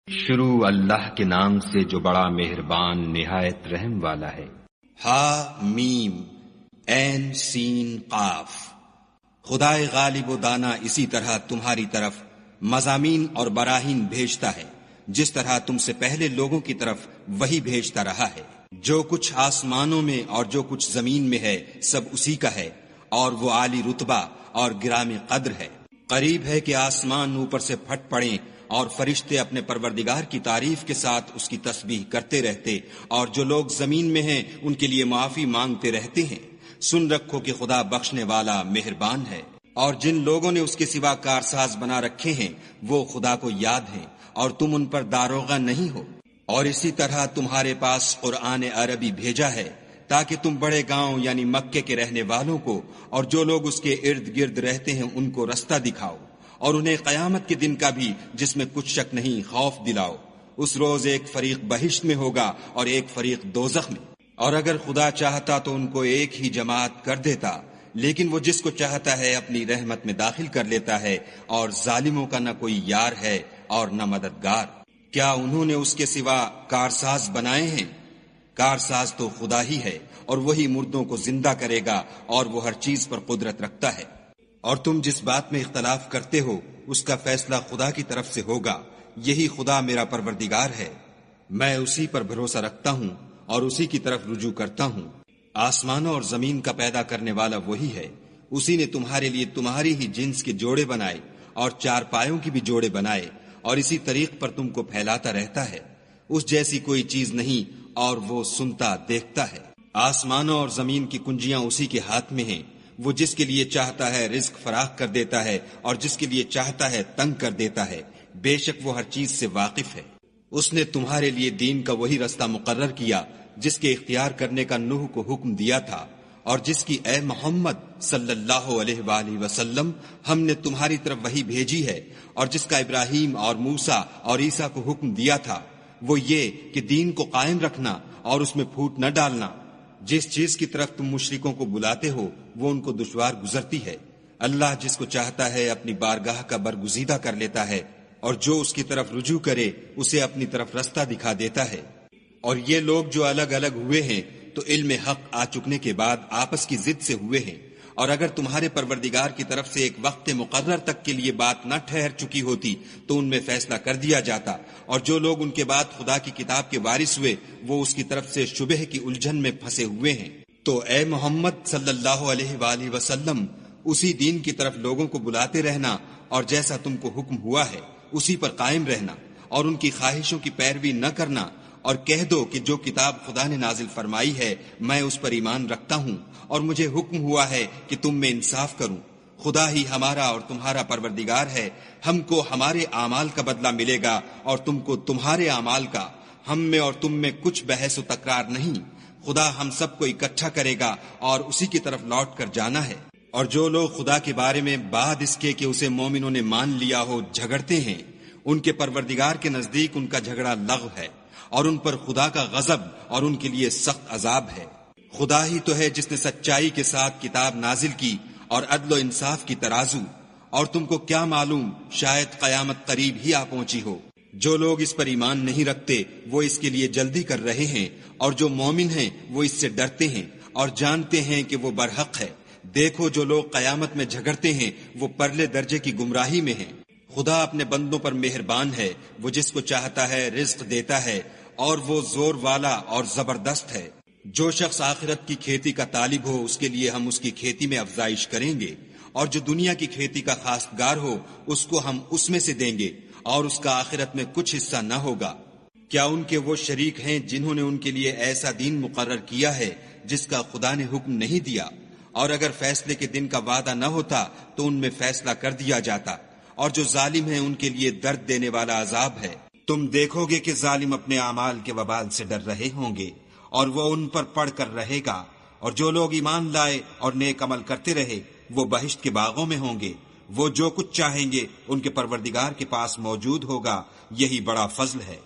شروع اللہ کے نام سے جو بڑا مہربان نہایت رحم والا ہے۔ ہا میم عین سین قاف۔ خدائے غالب و دانا اسی طرح تمہاری طرف مضامین اور براہین بھیجتا ہے جس طرح تم سے پہلے لوگوں کی طرف وہی بھیجتا رہا ہے۔ جو کچھ آسمانوں میں اور جو کچھ زمین میں ہے سب اسی کا ہے، اور وہ عالی رتبہ اور گرام قدر ہے۔ قریب ہے کہ آسمان اوپر سے پھٹ پڑیں اور فرشتے اپنے پروردگار کی تعریف کے ساتھ اس کی تسبیح کرتے رہتے، اور جو لوگ زمین میں ہیں ان کے لیے معافی مانگتے رہتے ہیں۔ سن رکھو کہ خدا بخشنے والا مہربان ہے۔ اور جن لوگوں نے اس کے سوا کارساز بنا رکھے ہیں وہ خدا کو یاد ہیں، اور تم ان پر داروغہ نہیں ہو۔ اور اسی طرح تمہارے پاس قرآن عربی بھیجا ہے تاکہ تم بڑے گاؤں یعنی مکے کے رہنے والوں کو اور جو لوگ اس کے ارد گرد رہتے ہیں ان کو رستہ دکھاؤ، اور انہیں قیامت کے دن کا بھی جس میں کچھ شک نہیں خوف دلاؤ۔ اس روز ایک فریق بہشت میں ہوگا اور ایک فریق دوزخ میں، اور اگر خدا چاہتا تو ان کو ایک ہی جماعت کر دیتا، لیکن وہ جس کو چاہتا ہے اپنی رحمت میں داخل کر لیتا ہے، اور ظالموں کا نہ کوئی یار ہے اور نہ مددگار۔ کیا انہوں نے اس کے سوا کارساز بنائے ہیں؟ کارساز تو خدا ہی ہے، اور وہی مردوں کو زندہ کرے گا، اور وہ ہر چیز پر قدرت رکھتا ہے۔ اور تم جس بات میں اختلاف کرتے ہو اس کا فیصلہ خدا کی طرف سے ہوگا۔ یہی خدا میرا پروردگار ہے، میں اسی پر بھروسہ رکھتا ہوں اور اسی کی طرف رجوع کرتا ہوں۔ آسمانوں اور زمین کا پیدا کرنے والا وہی ہے۔ اسی نے تمہارے لیے تمہاری ہی جنس کے جوڑے بنائے اور چار پایوں کی بھی جوڑے بنائے، اور اسی طریق پر تم کو پھیلاتا رہتا ہے۔ اس جیسی کوئی چیز نہیں، اور وہ سنتا دیکھتا ہے۔ آسمانوں اور زمین کی کنجیاں اسی کے ہاتھ میں ہیں۔ وہ جس کے لیے چاہتا ہے رزق فراخ کر دیتا ہے، اور جس کے لیے چاہتا ہے تنگ کر دیتا ہے۔ بے شک وہ ہر چیز سے واقف ہے۔ اس نے تمہارے لیے دین کا وہی رستہ مقرر کیا جس کے اختیار کرنے کا نوح کو حکم دیا تھا، اور جس کی اے محمد صلی اللہ علیہ وآلہ وسلم ہم نے تمہاری طرف وہی بھیجی ہے، اور جس کا ابراہیم اور موسیٰ اور عیسیٰ کو حکم دیا تھا، وہ یہ کہ دین کو قائم رکھنا اور اس میں پھوٹ نہ ڈالنا۔ جس چیز کی طرف تم مشرکوں کو بلاتے ہو وہ ان کو دشوار گزرتی ہے۔ اللہ جس کو چاہتا ہے اپنی بارگاہ کا برگزیدہ کر لیتا ہے، اور جو اس کی طرف رجوع کرے اسے اپنی طرف رستہ دکھا دیتا ہے۔ اور یہ لوگ جو الگ الگ ہوئے ہیں تو علم حق آ چکنے کے بعد آپس کی ضد سے ہوئے ہیں، اور اگر تمہارے پروردگار کی طرف سے ایک وقت مقرر تک کے لیے بات نہ ٹھہر چکی ہوتی تو ان میں فیصلہ کر دیا جاتا، اور جو لوگ ان کے بعد خدا کی کتاب کے وارث ہوئے وہ اس کی طرف سے شبہ کی الجھن میں پھنسے ہوئے ہیں۔ تو اے محمد صلی اللہ علیہ وآلہ وسلم اسی دین کی طرف لوگوں کو بلاتے رہنا، اور جیسا تم کو حکم ہوا ہے اسی پر قائم رہنا، اور ان کی خواہشوں کی پیروی نہ کرنا، اور کہہ دو کہ جو کتاب خدا نے نازل فرمائی ہے میں اس پر ایمان رکھتا ہوں، اور مجھے حکم ہوا ہے کہ تم میں انصاف کروں۔ خدا ہی ہمارا اور تمہارا پروردگار ہے، ہم کو ہمارے اعمال کا بدلہ ملے گا اور تم کو تمہارے اعمال کا۔ ہم میں اور تم میں کچھ بحث و تکرار نہیں، خدا ہم سب کو اکٹھا کرے گا اور اسی کی طرف لوٹ کر جانا ہے۔ اور جو لوگ خدا کے بارے میں بعد اس کے کہ اسے مومنوں نے مان لیا ہو جھگڑتے ہیں، ان کے پروردگار کے نزدیک ان کا جھگڑا لغو ہے، اور ان پر خدا کا غضب اور ان کے لیے سخت عذاب ہے۔ خدا ہی تو ہے جس نے سچائی کے ساتھ کتاب نازل کی اور عدل و انصاف کی ترازو، اور تم کو کیا معلوم شاید قیامت قریب ہی آ پہنچی ہو۔ جو لوگ اس پر ایمان نہیں رکھتے وہ اس کے لیے جلدی کر رہے ہیں، اور جو مومن ہیں وہ اس سے ڈرتے ہیں اور جانتے ہیں کہ وہ برحق ہے۔ دیکھو جو لوگ قیامت میں جھگڑتے ہیں وہ پرلے درجے کی گمراہی میں ہیں۔ خدا اپنے بندوں پر مہربان ہے، وہ جس کو چاہتا ہے رزق دیتا ہے، اور وہ زور والا اور زبردست ہے۔ جو شخص آخرت کی کھیتی کا طالب ہو اس کے لیے ہم اس کی کھیتی میں افزائش کریں گے، اور جو دنیا کی کھیتی کا خواستگار ہو اس کو ہم اس میں سے دیں گے، اور اس کا آخرت میں کچھ حصہ نہ ہوگا۔ کیا ان کے وہ شریک ہیں جنہوں نے ان کے لیے ایسا دین مقرر کیا ہے جس کا خدا نے حکم نہیں دیا؟ اور اگر فیصلے کے دن کا وعدہ نہ ہوتا تو ان میں فیصلہ کر دیا جاتا، اور جو ظالم ہیں ان کے لیے درد دینے والا عذاب ہے۔ تم دیکھو گے کہ ظالم اپنے اعمال کے وبال سے ڈر رہے ہوں گے، اور وہ ان پر پڑھ کر رہے گا، اور جو لوگ ایمان لائے اور نیک عمل کرتے رہے وہ بہشت کے باغوں میں ہوں گے۔ وہ جو کچھ چاہیں گے ان کے پروردگار کے پاس موجود ہوگا، یہی بڑا فضل ہے۔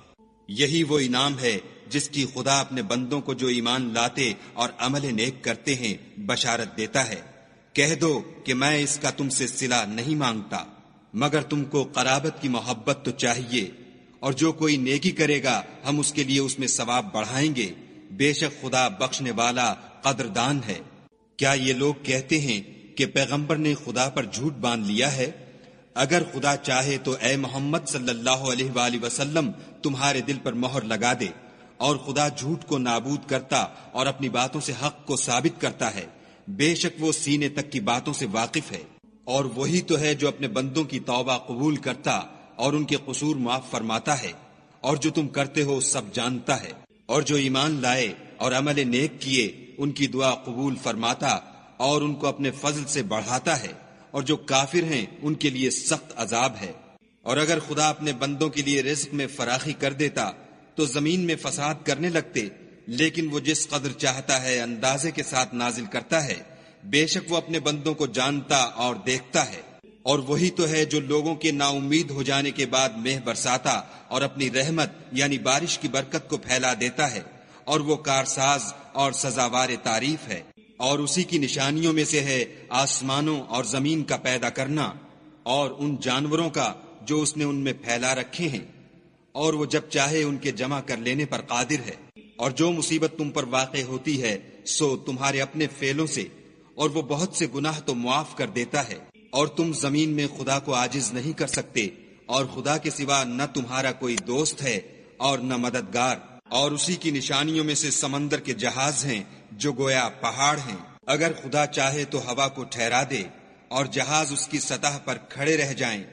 یہی وہ انعام ہے جس کی خدا اپنے بندوں کو جو ایمان لاتے اور عمل نیک کرتے ہیں بشارت دیتا ہے۔ کہہ دو کہ میں اس کا تم سے صلہ نہیں مانگتا، مگر تم کو قرابت کی محبت تو چاہیے، اور جو کوئی نیکی کرے گا ہم اس کے لیے اس میں ثواب بڑھائیں گے، بے شک خدا بخشنے والا قدردان ہے۔ کیا یہ لوگ کہتے ہیں کہ پیغمبر نے خدا پر جھوٹ باندھ لیا ہے؟ اگر خدا چاہے تو اے محمد صلی اللہ علیہ وآلہ وسلم تمہارے دل پر مہر لگا دے، اور خدا جھوٹ کو نابود کرتا اور اپنی باتوں سے حق کو ثابت کرتا ہے، بے شک وہ سینے تک کی باتوں سے واقف ہے۔ اور وہی تو ہے جو اپنے بندوں کی توبہ قبول کرتا اور ان کے قصور معاف فرماتا ہے، اور جو تم کرتے ہو سب جانتا ہے۔ اور جو ایمان لائے اور عمل نیک کیے ان کی دعا قبول فرماتا اور ان کو اپنے فضل سے بڑھاتا ہے، اور جو کافر ہیں ان کے لیے سخت عذاب ہے۔ اور اگر خدا اپنے بندوں کے لیے رزق میں فراخی کر دیتا تو زمین میں فساد کرنے لگتے، لیکن وہ جس قدر چاہتا ہے اندازے کے ساتھ نازل کرتا ہے، بے شک وہ اپنے بندوں کو جانتا اور دیکھتا ہے۔ اور وہی تو ہے جو لوگوں کے نا امید ہو جانے کے بعد مہ برساتا اور اپنی رحمت یعنی بارش کی برکت کو پھیلا دیتا ہے، اور وہ کارساز اور سزاوار تعریف ہے۔ اور اسی کی نشانیوں میں سے ہے آسمانوں اور زمین کا پیدا کرنا، اور ان جانوروں کا جو اس نے ان میں پھیلا رکھے ہیں، اور وہ جب چاہے ان کے جمع کر لینے پر قادر ہے۔ اور جو مصیبت تم پر واقع ہوتی ہے سو تمہارے اپنے فعلوں سے، اور وہ بہت سے گناہ تو معاف کر دیتا ہے۔ اور تم زمین میں خدا کو عاجز نہیں کر سکتے، اور خدا کے سوا نہ تمہارا کوئی دوست ہے اور نہ مددگار۔ اور اسی کی نشانیوں میں سے سمندر کے جہاز ہیں جو گویا پہاڑ ہیں۔ اگر خدا چاہے تو ہوا کو ٹھہرا دے اور جہاز اس کی سطح پر کھڑے رہ جائیں۔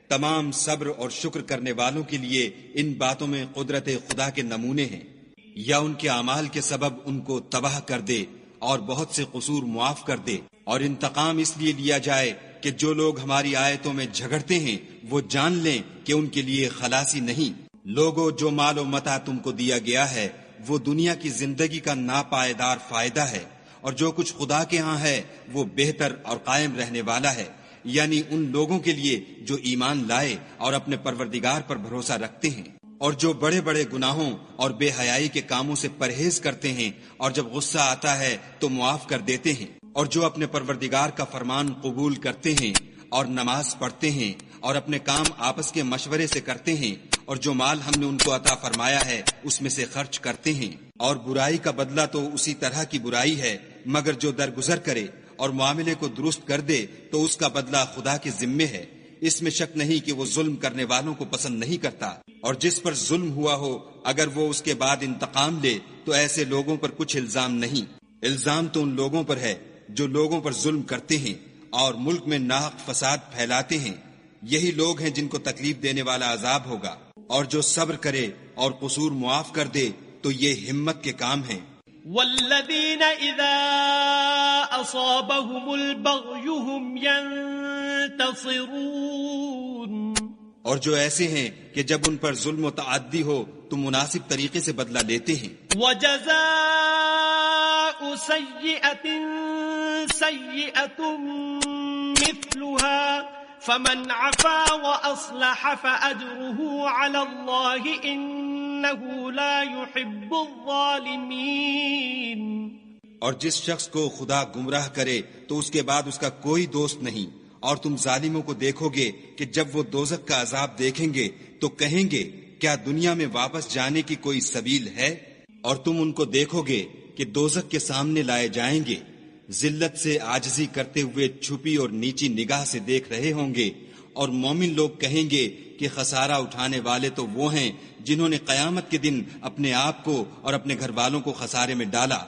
تمام صبر اور شکر کرنے والوں کے لیے ان باتوں میں قدرت خدا کے نمونے ہیں۔ یا ان کے اعمال کے سبب ان کو تباہ کر دے اور بہت سے قصور معاف کر دے، اور انتقام اس لیے لیا جائے کہ جو لوگ ہماری آیتوں میں جھگڑتے ہیں وہ جان لیں کہ ان کے لیے خلاصی نہیں۔ لوگوں، جو مال و متاع تم کو دیا گیا ہے وہ دنیا کی زندگی کا ناپائیدار فائدہ ہے، اور جو کچھ خدا کے ہاں ہے وہ بہتر اور قائم رہنے والا ہے، یعنی ان لوگوں کے لیے جو ایمان لائے اور اپنے پروردگار پر بھروسہ رکھتے ہیں، اور جو بڑے بڑے گناہوں اور بے حیائی کے کاموں سے پرہیز کرتے ہیں، اور جب غصہ آتا ہے تو معاف کر دیتے ہیں، اور جو اپنے پروردگار کا فرمان قبول کرتے ہیں اور نماز پڑھتے ہیں اور اپنے کام آپس کے مشورے سے کرتے ہیں، اور جو مال ہم نے ان کو عطا فرمایا ہے اس میں سے خرچ کرتے ہیں۔ اور برائی کا بدلہ تو اسی طرح کی برائی ہے، مگر جو درگزر کرے اور معاملے کو درست کر دے تو اس کا بدلہ خدا کے ذمے ہے۔ اس میں شک نہیں کہ وہ ظلم کرنے والوں کو پسند نہیں کرتا۔ اور جس پر ظلم ہوا ہو اگر وہ اس کے بعد انتقام لے تو ایسے لوگوں پر کچھ الزام نہیں۔ الزام تو ان لوگوں پر ہے جو لوگوں پر ظلم کرتے ہیں اور ملک میں ناحق فساد پھیلاتے ہیں، یہی لوگ ہیں جن کو تکلیف دینے والا عذاب ہوگا۔ اور جو صبر کرے اور قصور معاف کر دے تو یہ ہمت کے کام ہیں۔ والذین اذا اصابهم البغی هم ينتصرون، اور جو ایسے ہیں کہ جب ان پر ظلم و تعدی ہو تو مناسب طریقے سے بدلہ لیتے ہیں۔ وجزاء سیئۃ سیئۃ مثلها فمن عفا وأصلح فأجره على الله إنه لا يحب الظالمين۔ اور جس شخص کو خدا گمراہ کرے تو اس کے بعد اس کا کوئی دوست نہیں، اور تم ظالموں کو دیکھو گے کہ جب وہ دوزخ کا عذاب دیکھیں گے تو کہیں گے کیا دنیا میں واپس جانے کی کوئی سبیل ہے؟ اور تم ان کو دیکھو گے کہ دوزخ کے سامنے لائے جائیں گے، ذلت سے عاجزی کرتے ہوئے چھپی اور نیچی نگاہ سے دیکھ رہے ہوں گے، اور مومن لوگ کہیں گے کہ خسارہ اٹھانے والے تو وہ ہیں جنہوں نے قیامت کے دن اپنے آپ کو اور اپنے گھر والوں کو خسارے میں ڈالا۔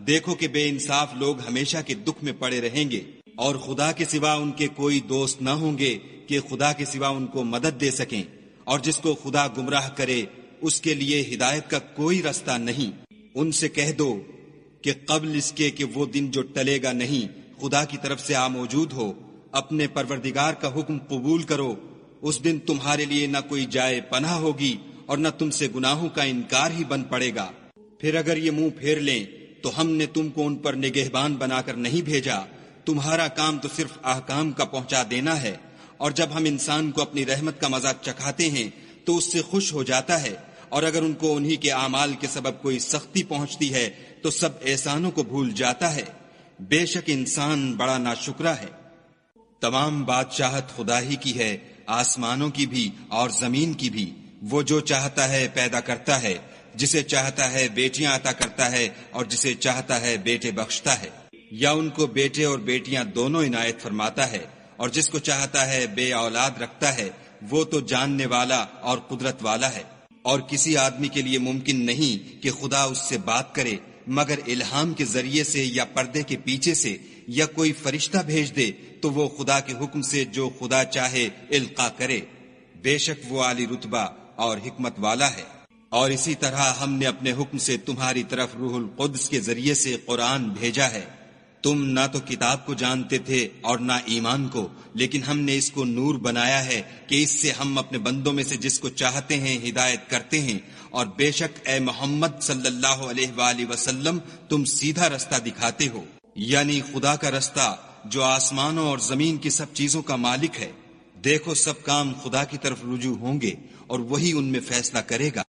دیکھو کہ بے انصاف لوگ ہمیشہ کے دکھ میں پڑے رہیں گے، اور خدا کے سوا ان کے کوئی دوست نہ ہوں گے کہ خدا کے سوا ان کو مدد دے سکیں، اور جس کو خدا گمراہ کرے اس کے لیے ہدایت کا کوئی رستہ نہیں۔ ان سے کہہ دو کہ قبل اس کے کہ وہ دن جو ٹلے گا نہیں خدا کی طرف سے موجود ہو، اپنے پروردگار کا حکم قبول کرو۔ اس دن تمہارے لیے نہ کوئی جائے پناہ ہوگی اور نہ تم سے گناہوں کا انکار ہی بن پڑے گا۔ پھر اگر یہ منہ پھیر لیں تو ہم نے تم کو ان پر نگہبان بنا کر نہیں بھیجا، تمہارا کام تو صرف احکام کا پہنچا دینا ہے۔ اور جب ہم انسان کو اپنی رحمت کا مزہ چکھاتے ہیں تو اس سے خوش ہو جاتا ہے، اور اگر ان کو انہی کے اعمال کے سبب کوئی سختی پہنچتی ہے تو سب احسانوں کو بھول جاتا ہے۔ بے شک انسان بڑا ناشکرا ہے۔ تمام بادشاہت خدا ہی کی ہے، آسمانوں کی بھی اور زمین کی بھی۔ وہ جو چاہتا ہے پیدا کرتا ہے، جسے چاہتا ہے بیٹیاں عطا کرتا ہے اور جسے چاہتا ہے بیٹے بخشتا ہے، یا ان کو بیٹے اور بیٹیاں دونوں عنایت فرماتا ہے، اور جس کو چاہتا ہے بے اولاد رکھتا ہے، وہ تو جاننے والا اور قدرت والا ہے۔ اور کسی آدمی کے لیے ممکن نہیں کہ خدا اس سے بات کرے مگر الہام کے ذریعے سے یا پردے کے پیچھے سے، یا کوئی فرشتہ بھیج دے تو وہ خدا کے حکم سے جو خدا چاہے القا کرے، بے شک وہ عالی رتبہ اور حکمت والا ہے۔ اور اسی طرح ہم نے اپنے حکم سے تمہاری طرف روح القدس کے ذریعے سے قرآن بھیجا ہے۔ تم نہ تو کتاب کو جانتے تھے اور نہ ایمان کو، لیکن ہم نے اس کو نور بنایا ہے کہ اس سے ہم اپنے بندوں میں سے جس کو چاہتے ہیں ہدایت کرتے ہیں، اور بے شک اے محمد صلی اللہ علیہ وآلہ وسلم تم سیدھا رستہ دکھاتے ہو، یعنی خدا کا رستہ جو آسمانوں اور زمین کی سب چیزوں کا مالک ہے۔ دیکھو سب کام خدا کی طرف رجوع ہوں گے اور وہی ان میں فیصلہ کرے گا۔